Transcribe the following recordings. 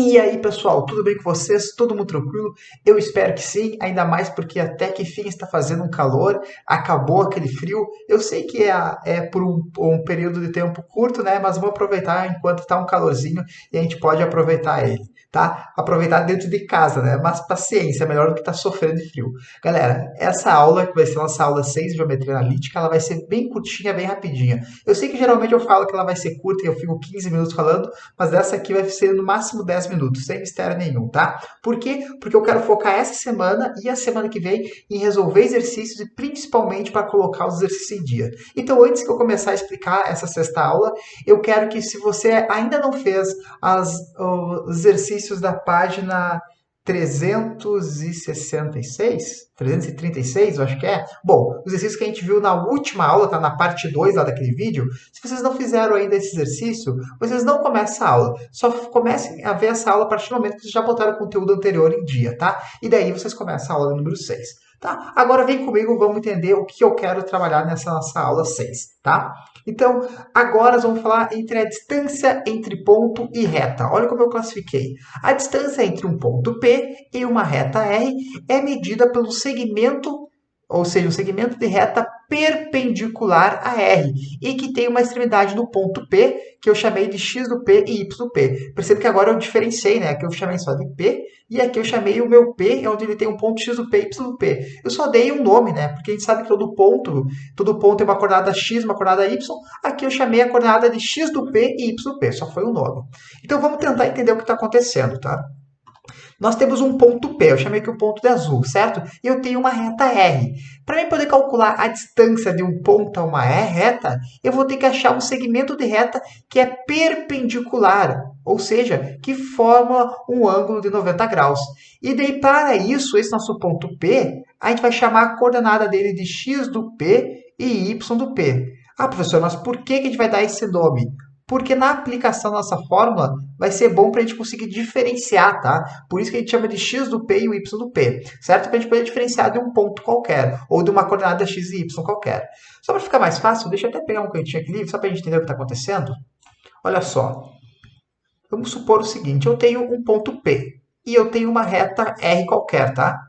E aí, pessoal, tudo bem com vocês? Todo mundo tranquilo? Eu espero que sim, ainda mais porque até que fim está fazendo um calor, acabou aquele frio. Eu sei que é por um período de tempo curto, né? Mas vamos aproveitar enquanto está um calorzinho e a gente pode aproveitar ele, tá? Aproveitar dentro de casa, né? Mas paciência, é melhor do que estar sofrendo de frio. Galera, essa aula, que vai ser nossa aula 6 de Geometria Analítica, ela vai ser bem curtinha, bem rapidinha. Eu sei que geralmente eu falo que ela vai ser curta e eu fico 15 minutos falando, mas essa aqui vai ser no máximo 10 minutos, sem mistério nenhum, tá? Por quê? Porque eu quero focar essa semana e a semana que vem em resolver exercícios e principalmente para colocar os exercícios em dia. Então, antes que eu começar a explicar essa sexta aula, eu quero que, se você ainda não fez os exercícios da página 366, 336, eu acho que é. Bom, os exercícios que a gente viu na última aula, tá na parte 2 lá daquele vídeo. Se vocês não fizeram ainda esse exercício, vocês não começam a aula. Só comecem a ver essa aula a partir do momento que vocês já botaram o conteúdo anterior em dia, tá? E daí vocês começam a aula número 6, tá? Agora vem comigo, vamos entender o que eu quero trabalhar nessa nossa aula 6, tá? Então, agora nós vamos falar entre a distância entre ponto e reta. Olha como eu classifiquei. A distância entre um ponto P e uma reta R é medida pelo segmento, ou seja, um segmento de reta perpendicular a R, e que tem uma extremidade no ponto P, que eu chamei de x do P e y do P. Perceba que agora eu diferenciei, né? Aqui eu chamei só de P, e aqui eu chamei o meu P, onde ele tem um ponto x do P e y do P. Eu só dei um nome, né? Porque a gente sabe que todo ponto tem uma coordenada x, uma coordenada y. Aqui eu chamei a coordenada de x do P e y do P, só foi um nome. Então vamos tentar entender o que está acontecendo, tá? Nós temos um ponto P, eu chamei aqui o ponto de azul, certo? E eu tenho uma reta R. Para mim poder calcular a distância de um ponto a uma reta, eu vou ter que achar um segmento de reta que é perpendicular, ou seja, que forma um ângulo de 90 graus. E daí, para isso, esse nosso ponto P, a gente vai chamar a coordenada dele de x do P e y do P. Ah, professor, mas por que a gente vai dar esse nome? Porque na aplicação da nossa fórmula vai ser bom para a gente conseguir diferenciar, tá? Por isso que a gente chama de x do P e o y do P, certo? Para a gente poder diferenciar de um ponto qualquer, ou de uma coordenada x e y qualquer. Só para ficar mais fácil, deixa eu até pegar um cantinho aqui livre, só para a gente entender o que está acontecendo. Olha só, vamos supor o seguinte, eu tenho um ponto P e eu tenho uma reta R qualquer, tá?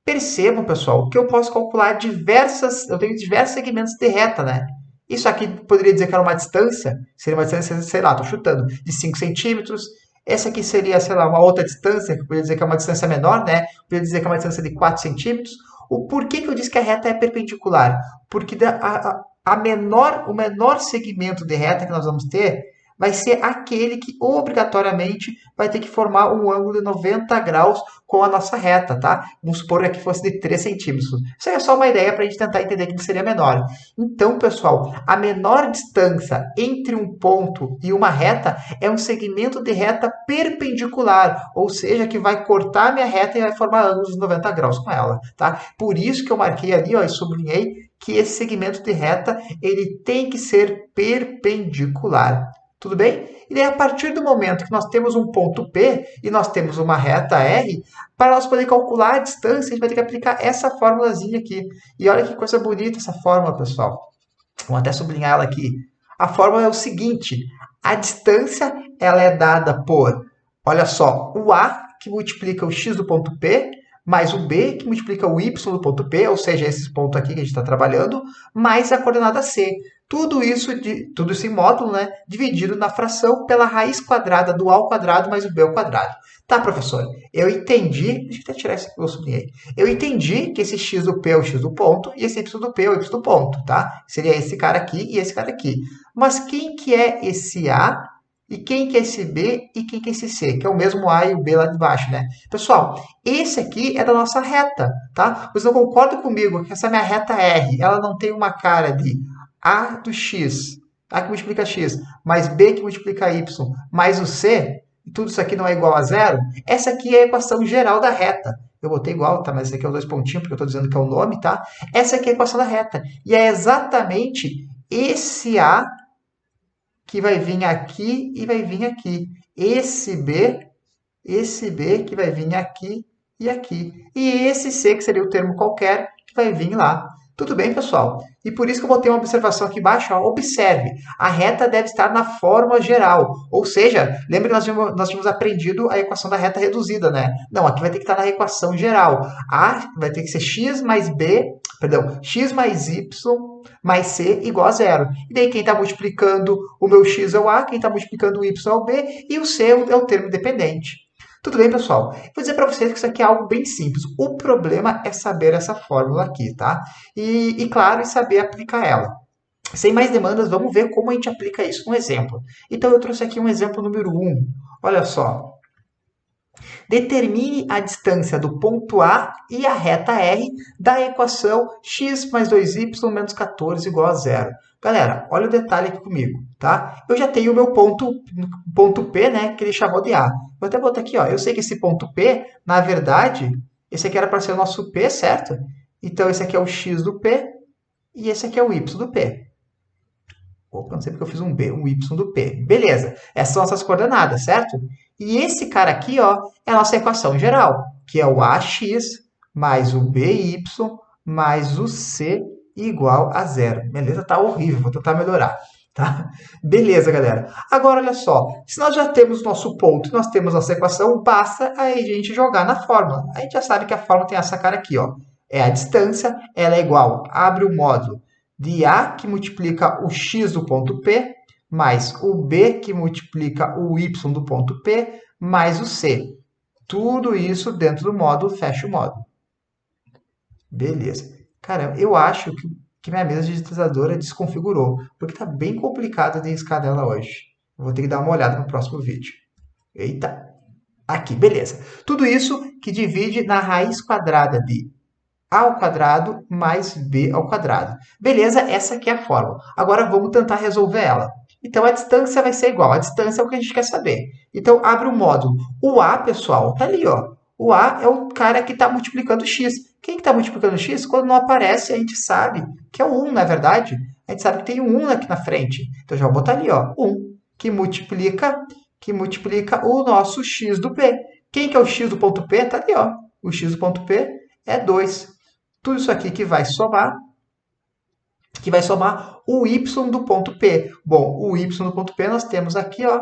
Percebam, pessoal, que eu posso calcular eu tenho diversos segmentos de reta, né? Isso aqui poderia dizer que era uma distância, seria uma distância, sei lá, estou chutando, de 5 centímetros. Essa aqui seria, sei lá, uma outra distância, que eu poderia dizer que é uma distância menor, né? Eu poderia dizer que é uma distância de 4 centímetros. O porquê que eu disse que a reta é perpendicular? Porque o menor segmento de reta que nós vamos ter vai ser aquele que obrigatoriamente vai ter que formar um ângulo de 90 graus com a nossa reta, tá? Vamos supor que fosse de 3 centímetros. Isso aí é só uma ideia para a gente tentar entender que ele seria menor. Então, pessoal, a menor distância entre um ponto e uma reta é um segmento de reta perpendicular, ou seja, que vai cortar a minha reta e vai formar ângulos de 90 graus com ela, tá? Por isso que eu marquei ali, ó, e sublinhei que esse segmento de reta ele tem que ser perpendicular. Tudo bem? E daí, a partir do momento que nós temos um ponto P e nós temos uma reta R, para nós poder calcular a distância, a gente vai ter que aplicar essa formulazinha aqui. E olha que coisa bonita essa fórmula, pessoal. Vamos até sublinhar ela aqui. A fórmula é o seguinte: a distância ela é dada por, olha só, o A, que multiplica o x do ponto P, mais o B, que multiplica o y do ponto P, ou seja, esses pontos aqui que a gente está trabalhando, mais a coordenada C. Tudo isso em módulo, né, dividido na fração pela raiz quadrada do A ao quadrado mais o B ao quadrado. Tá, professor? Eu entendi. Deixa eu até tirar isso que eu sublinhei. Eu entendi que esse x do P é o x do ponto e esse y do P é o y do ponto, tá? Seria esse cara aqui e esse cara aqui. Mas quem que é esse A? E quem que é esse B e quem que é esse C? Que é o mesmo A e o B lá de baixo, né? Pessoal, esse aqui é da nossa reta, tá? Vocês não concordam comigo que essa minha reta R, ela não tem uma cara de A do X, A que multiplica X, mais B que multiplica Y, mais o C, e tudo isso aqui não é igual a zero? Essa aqui é a equação geral da reta. Eu botei igual, tá? Mas esse aqui é os dois pontinhos, porque eu estou dizendo que é o nome, tá? Essa aqui é a equação da reta. E é exatamente esse A que vai vir aqui e vai vir aqui. Esse B que vai vir aqui e aqui. E esse C, que seria o termo qualquer, que vai vir lá. Tudo bem, pessoal? E por isso que eu botei uma observação aqui embaixo. Ó. Observe, a reta deve estar na fórmula geral. Ou seja, lembra que nós tínhamos aprendido a equação da reta reduzida, né? Não, aqui vai ter que estar na equação geral. A vai ter que ser x mais b, perdão, x mais y mais c igual a zero. E daí quem está multiplicando o meu x é o a, quem está multiplicando o y é o b, e o c é o termo dependente. Tudo bem, pessoal? Vou dizer para vocês que isso aqui é algo bem simples. O problema é saber essa fórmula aqui, tá? Claro, saber aplicar ela. Sem mais demandas, vamos ver como a gente aplica isso no exemplo. Então, eu trouxe aqui um exemplo número 1. Olha só. Determine a distância do ponto A e a reta R da equação x mais 2y menos 14 igual a zero. Galera, olha o detalhe aqui comigo, tá? Eu já tenho o meu ponto P, né, que ele chamou de A. Vou até botar aqui, ó. Eu sei que esse ponto P, na verdade, esse aqui era para ser o nosso P, certo? Então, esse aqui é o x do P e esse aqui é o y do P. Opa, não sei porque eu fiz um B, um Y do P. Beleza, essas são nossas coordenadas, certo? E esse cara aqui, ó, é a nossa equação geral, que é o AX mais o BY mais o C igual a zero. Beleza? Tá horrível, vou tentar melhorar. Tá? Beleza, galera. Agora, olha só. Se nós já temos nosso ponto, nós temos nossa equação, basta a gente jogar na fórmula. A gente já sabe que a fórmula tem essa cara aqui, ó. É a distância, ela é igual, abre o módulo, de A, que multiplica o x do ponto P, mais o B, que multiplica o y do ponto P, mais o C. Tudo isso dentro do módulo, fecha o módulo. Beleza. Caramba, eu acho que minha mesa digitalizadora desconfigurou, porque está bem complicado de riscar dela hoje. Vou ter que dar uma olhada no próximo vídeo. Eita! Aqui, beleza. Tudo isso que divide na raiz quadrada de a ao quadrado mais b ao quadrado. Beleza, essa aqui é a fórmula. Agora vamos tentar resolver ela. Então, a distância vai ser igual. A distância é o que a gente quer saber. Então, abre o módulo. O A, pessoal, tá ali, ó. O A é o cara que está multiplicando x. Quem está multiplicando x? Quando não aparece, a gente sabe que é o 1, na verdade. A gente sabe que tem um 1 aqui na frente. Então, já vou botar ali, ó. 1, que multiplica o nosso x do P. Quem que é o x do ponto P? Tá ali, ó. O x do ponto P é 2. Tudo isso aqui que vai somar o y do ponto P. Bom, o y do ponto P nós temos aqui, ó.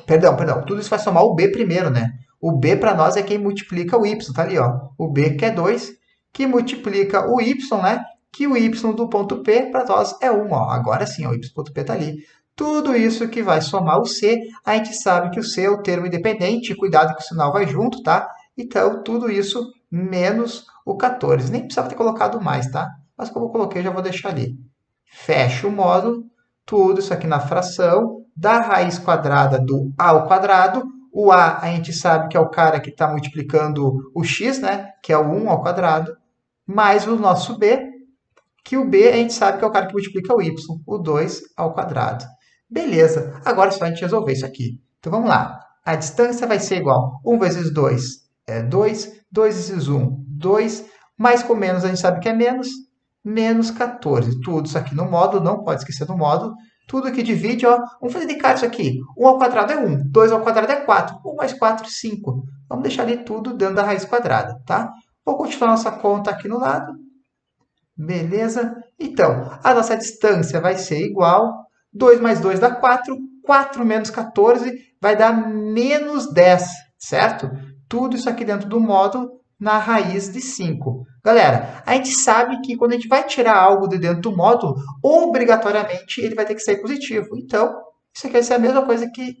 Perdão, tudo isso vai somar o B primeiro, né? O B para nós é quem multiplica o y, tá ali, ó. O B que é 2, que multiplica o y, né? Que o y do ponto P para nós é 1, ó. Agora sim, ó, o y do ponto P tá ali. Tudo isso que vai somar o C, a gente sabe que o C é o termo independente, cuidado que o sinal vai junto, tá? Então, tudo isso menos o 14. Nem precisava ter colocado mais, tá? Mas como eu coloquei, já vou deixar ali. Fecha o módulo, tudo isso aqui na fração, da raiz quadrada do a ao quadrado. O a gente sabe que é o cara que está multiplicando o x, né? Que é o 1 ao quadrado, mais o nosso b, que o b a gente sabe que é o cara que multiplica o y, o 2 ao quadrado. Beleza, agora é só a gente resolver isso aqui. Então vamos lá. A distância vai ser igual 1 vezes 2 é 2, 2 vezes 1, 2, mais com menos a gente sabe que é menos 14. Tudo isso aqui no módulo, não pode esquecer do módulo. Tudo que divide, ó, vamos fazer de cara isso aqui. 1 ao quadrado é 1, 2 ao quadrado é 4, 1 mais 4, 5. Vamos deixar ali tudo dentro da raiz quadrada, tá? Vou continuar nossa conta aqui no lado. Beleza? Então, a nossa distância vai ser igual, 2 mais 2 dá 4, 4 menos 14 vai dar menos 10, certo? Tudo isso aqui dentro do módulo na raiz de 5. Galera, a gente sabe que quando a gente vai tirar algo de dentro do módulo, obrigatoriamente ele vai ter que ser positivo. Então, isso aqui vai ser a mesma coisa que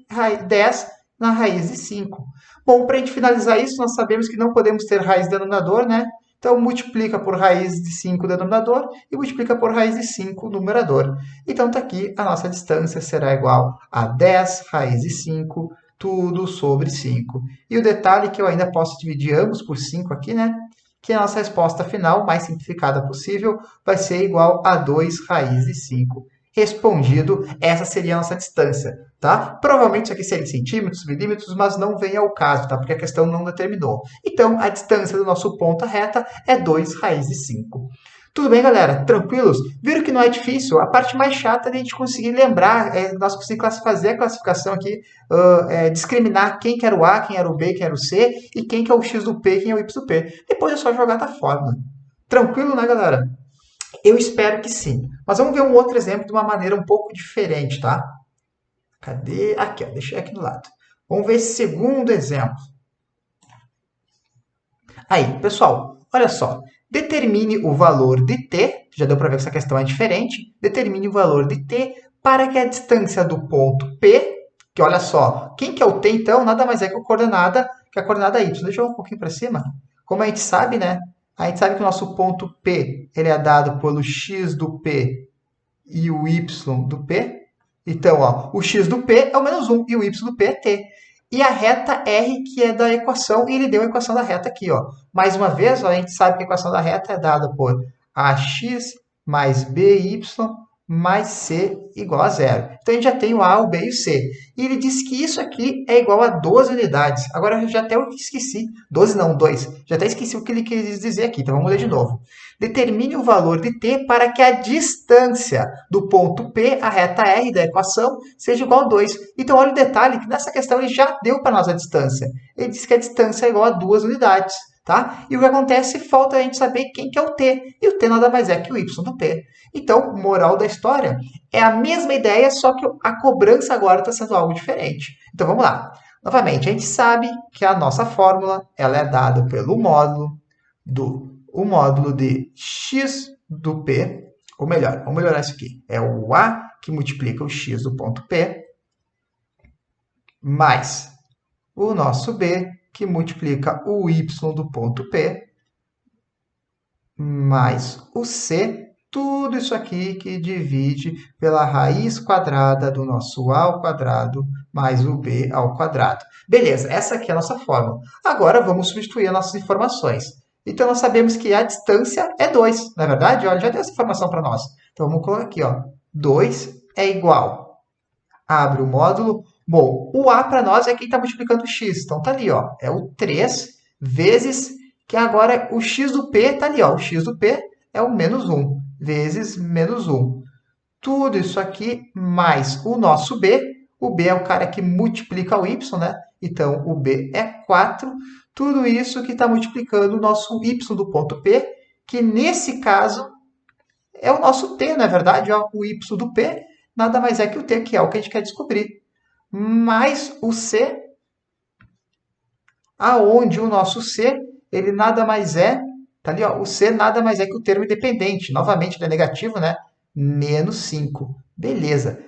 10 na raiz de 5. Bom, para a gente finalizar isso, nós sabemos que não podemos ter raiz denominador, né? Então, multiplica por raiz de 5 denominador e multiplica por raiz de 5 numerador. Então, está aqui, a nossa distância será igual a 10 raiz de 5, tudo sobre 5. E o detalhe é que eu ainda posso dividir ambos por 5 aqui, né? Que a nossa resposta final, mais simplificada possível, vai ser igual a 2 raiz de 5. Respondido, essa seria a nossa distância, tá? Provavelmente isso aqui seria em centímetros, milímetros, mas não vem ao caso, tá? Porque a questão não determinou. Então, a distância do nosso ponto reta é 2 raiz de 5. Tudo bem, galera? Tranquilos? Viram que não é difícil? A parte mais chata é a gente conseguir lembrar, nós conseguimos fazer a classificação aqui, discriminar quem que era o A, quem era o B, quem era o C, e quem que é o X do P, quem é o Y do P. Depois é só jogar da fórmula. Tranquilo, né, galera? Eu espero que sim. Mas vamos ver um outro exemplo de uma maneira um pouco diferente, tá? Cadê? Aqui, ó, deixei aqui do lado. Vamos ver esse segundo exemplo. Aí, pessoal, olha só. Determine o valor de t, já deu para ver que essa questão é diferente. Determine o valor de t para que a distância do ponto P, que olha só, quem que é o t então? Nada mais é que a coordenada y. Deixa eu ir um pouquinho para cima. Como a gente sabe, né? A gente sabe que o nosso ponto P ele é dado pelo x do P e o y do P. Então, ó, o x do P é o menos 1 e o y do P é t. E a reta R, que é da equação, e ele deu a equação da reta aqui. Ó. Mais uma vez, ó, a gente sabe que a equação da reta é dada por ax mais by mais c igual a zero. Então, a gente já tem o a, o b e o c. E ele disse que isso aqui é igual a 12 unidades. Agora, eu já até esqueci. 12 não, 2. Já até esqueci o que ele quis dizer aqui. Então, vamos ler de novo. Determine o valor de t para que a distância do ponto P, a reta R da equação, seja igual a 2. Então, olha o detalhe que nessa questão ele já deu para nós a distância. Ele disse que a distância é igual a 2 unidades. Tá? E o que acontece? Falta a gente saber quem que é o t. E o t nada mais é que o y do p. Então, moral da história, é a mesma ideia, só que a cobrança agora está sendo algo diferente. Então, vamos lá. Novamente, a gente sabe que a nossa fórmula ela é dada pelo módulo o módulo de x do p, ou melhor, vamos melhorar isso aqui. É o a que multiplica o x do ponto P, mais o nosso b, que multiplica o y do ponto P, mais o c, tudo isso aqui que divide pela raiz quadrada do nosso a ao quadrado mais o b ao quadrado. Beleza, essa aqui é a nossa fórmula. Agora vamos substituir as nossas informações. Então, nós sabemos que a distância é 2, não é verdade? Olha, já deu essa informação para nós. Então, vamos colocar aqui, ó. 2 é igual. Abre o módulo. Bom, o a para nós é quem está multiplicando o x. Então, tá ali, ó. É o 3 vezes, que agora o x do p está ali, ó. O x do p é o menos 1, vezes menos 1. Tudo isso aqui mais o nosso b. O b é o cara que multiplica o y, né? Então, o b é 4. Tudo isso que está multiplicando o nosso y do ponto P, que nesse caso é o nosso t, na verdade. Ó, o y do P nada mais é que o t, que é o que a gente quer descobrir. Mais o c, aonde o nosso c, ele nada mais é, tá ali, ó, o c nada mais é que o termo independente. Novamente, ele é negativo, né? Menos 5. Beleza.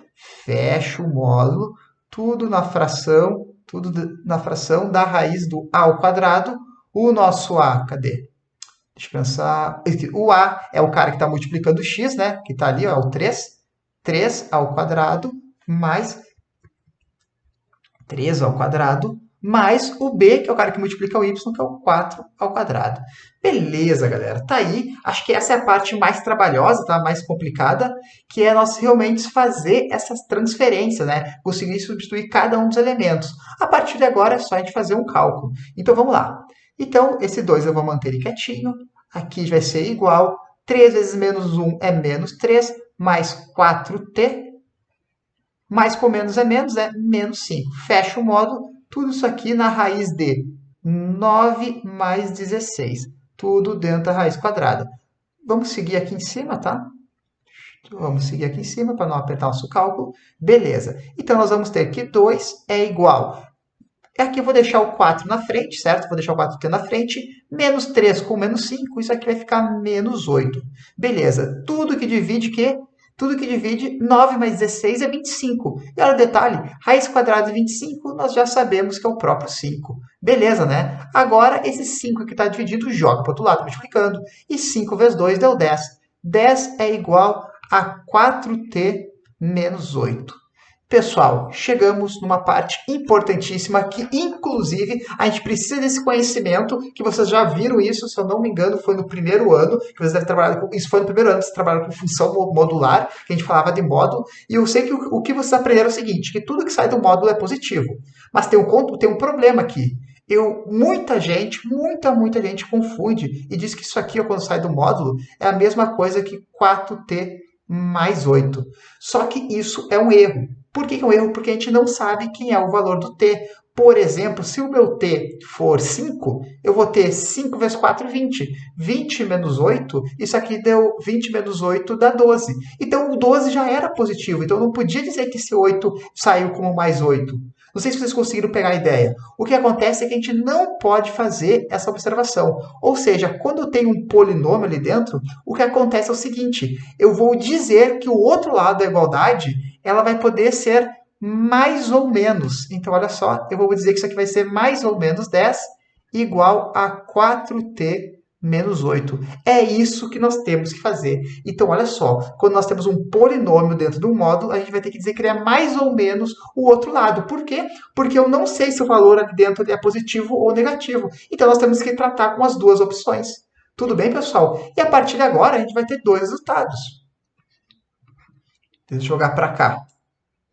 Fecha o módulo, tudo na fração da raiz do a ao quadrado. O nosso a, cadê? Deixa eu pensar. O a é o cara que está multiplicando o x, né? Que está ali, ó, o 3. 3 ao quadrado mais 3 ao quadrado mais o b, que é o cara que multiplica o y, que é o 4 ao quadrado. Beleza, galera. Tá aí. Acho que essa é a parte mais trabalhosa, tá? Mais complicada, que é nós realmente fazer essas transferências, né? Conseguir substituir cada um dos elementos. A partir de agora é só a gente fazer um cálculo. Então, vamos lá. Então, esse 2 eu vou manter ele quietinho. Aqui vai ser igual. 3 vezes menos 1 é menos 3, mais 4t. Mais com menos é menos 5. Fecha o módulo. Tudo isso aqui na raiz de 9 mais 16. Tudo dentro da raiz quadrada. Vamos seguir aqui em cima, tá? Vamos seguir aqui em cima para não apertar nosso cálculo. Beleza. Então, nós vamos ter que 2 é igual. Aqui eu vou deixar o 4 na frente, certo? Vou deixar o 4t na frente. Menos 3 com menos 5. Isso aqui vai ficar menos 8. Beleza. Tudo que divide que... Tudo que divide 9 mais 16 é 25. E olha o detalhe, raiz quadrada de 25, nós já sabemos que é o próprio 5. Beleza, né? Agora, esse 5 que está dividido, joga para o outro lado, multiplicando. E 5 vezes 2 deu 10. 10 é igual a 4t menos 8. Pessoal, chegamos numa parte importantíssima que, inclusive, a gente precisa desse conhecimento, que vocês já viram isso, se eu não me engano, foi no primeiro ano, que vocês devem trabalhar com, isso foi no primeiro ano que vocês trabalharam com função modular, que a gente falava de módulo, e eu sei que o que vocês aprenderam é o seguinte, que tudo que sai do módulo é positivo, mas tem um problema aqui. Muita gente confunde e diz que isso aqui, quando sai do módulo, é a mesma coisa que 4t mais 8. Só que isso é um erro. Por que é um erro? Porque a gente não sabe quem é o valor do t. Por exemplo, se o meu t for 5, eu vou ter 5 vezes 4, 20. 20 menos 8, isso aqui deu 20 menos 8 dá 12. Então, o 12 já era positivo. Então, eu não podia dizer que esse 8 saiu como mais 8. Não sei se vocês conseguiram pegar a ideia. O que acontece é que a gente não pode fazer essa observação. Ou seja, quando eu tenho um polinômio ali dentro, o que acontece é o seguinte: eu vou dizer que o outro lado da igualdade ela vai poder ser mais ou menos. Então, olha só, eu vou dizer que isso aqui vai ser mais ou menos 10 igual a 4t menos 8. É isso que nós temos que fazer. Então, olha só, quando nós temos um polinômio dentro do módulo, a gente vai ter que dizer que ele é mais ou menos o outro lado. Por quê? Porque eu não sei se o valor ali dentro é positivo ou negativo. Então, nós temos que tratar com as duas opções. Tudo bem, pessoal? E a partir de agora, a gente vai ter dois resultados. Deixa eu jogar para cá.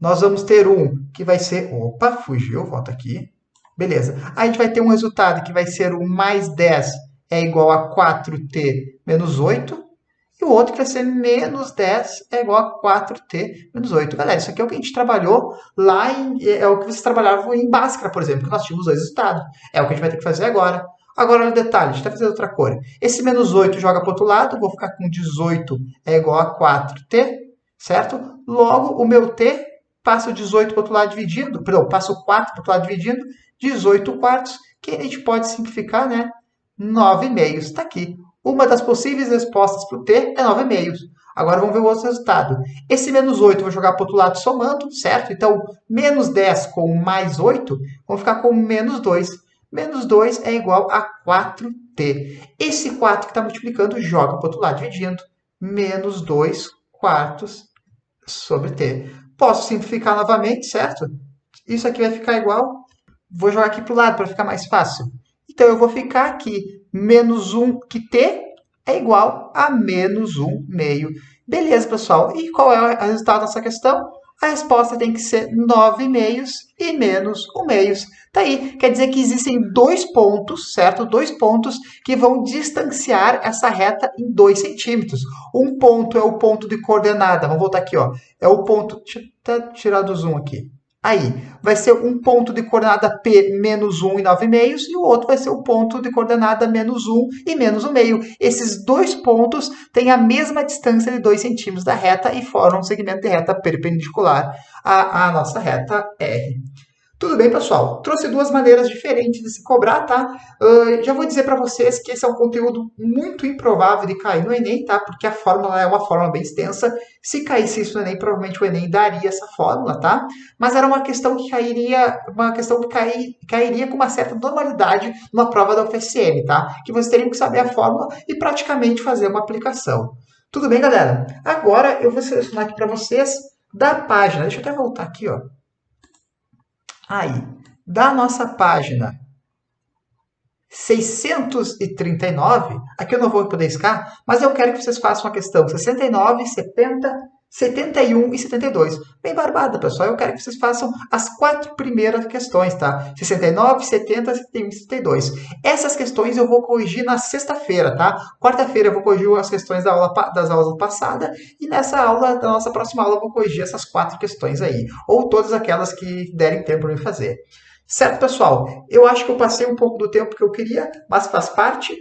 Nós vamos ter um que vai ser... Opa, fugiu, volta aqui. Beleza. A gente vai ter um resultado que vai ser o mais 10 é igual a 4t menos 8. E o outro que vai ser menos 10 é igual a 4t menos 8. Galera, isso aqui é o que a gente trabalhou lá é o que vocês trabalhavam em Bhaskara, por exemplo, que nós tínhamos dois resultados. É o que a gente vai ter que fazer agora. Agora, olha o detalhe, a gente está fazendo outra cor. Esse menos 8 joga para o outro lado, vou ficar com 18 é igual a 4t, certo? Logo, o meu t passa o 18 para o outro lado dividindo, perdão, passa o 4 para o outro lado dividindo, 18 quartos, que a gente pode simplificar, né? 9 meios. Está aqui. Uma das possíveis respostas para o t é 9 meios. Agora vamos ver o outro resultado. Esse menos 8 eu vou jogar para o outro lado somando, certo? Então, menos 10 com mais 8, vão ficar com menos 2. Menos 2 é igual a 4t. Esse 4 que está multiplicando, joga para o outro lado dividindo. Menos 2 quartos sobre t. Posso simplificar novamente, certo? Isso aqui vai ficar igual. Vou jogar aqui para o lado para ficar mais fácil. Então, eu vou ficar aqui. Menos 1, que t é igual a menos 1 meio. Beleza, pessoal. E qual é o resultado dessa questão? A resposta tem que ser 9 meios e menos 1 meios. Tá aí. Quer dizer que existem dois pontos, certo? Dois pontos que vão distanciar essa reta em 2 centímetros. Um ponto é o ponto de coordenada. Vamos voltar aqui, ó. É o ponto... Deixa eu até tirar do zoom aqui. Aí, vai ser um ponto de coordenada P menos 1 e 9 meios, e o outro vai ser o ponto de coordenada menos 1 e menos 1 meio. Esses dois pontos têm a mesma distância de 2 centímetros da reta e formam um segmento de reta perpendicular à nossa reta R. Tudo bem, pessoal? Trouxe duas maneiras diferentes de se cobrar, tá? Já vou dizer para vocês que esse é um conteúdo muito improvável de cair no Enem, tá? Porque a fórmula é uma fórmula bem extensa. Se caísse isso no Enem, provavelmente o Enem daria essa fórmula, tá? Mas era uma questão que cairia com uma certa normalidade numa prova da UFSM, tá? Que vocês teriam que saber a fórmula e praticamente fazer uma aplicação. Tudo bem, galera? Agora eu vou selecionar aqui para vocês da página. Deixa eu até voltar aqui, ó. Aí, da nossa página 639, aqui eu não vou poder riscar, mas eu quero que vocês façam a questão 69, 70, 71 e 72. Bem barbada, pessoal. Eu quero que vocês façam as 4 primeiras questões, tá? 69, 70, 71 e 72. Essas questões eu vou corrigir na sexta-feira, tá? Quarta-feira eu vou corrigir as questões das aulas passadas e nessa aula, da nossa próxima aula, eu vou corrigir essas 4 questões aí. Ou todas aquelas que derem tempo para mim fazer. Certo, pessoal? Eu acho que eu passei um pouco do tempo que eu queria, mas faz parte.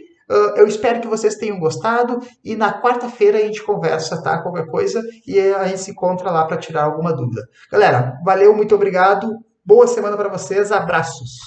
Eu espero que vocês tenham gostado e na quarta-feira a gente conversa, tá? Qualquer coisa e a gente se encontra lá para tirar alguma dúvida. Galera, valeu, muito obrigado. Boa semana para vocês. Abraços.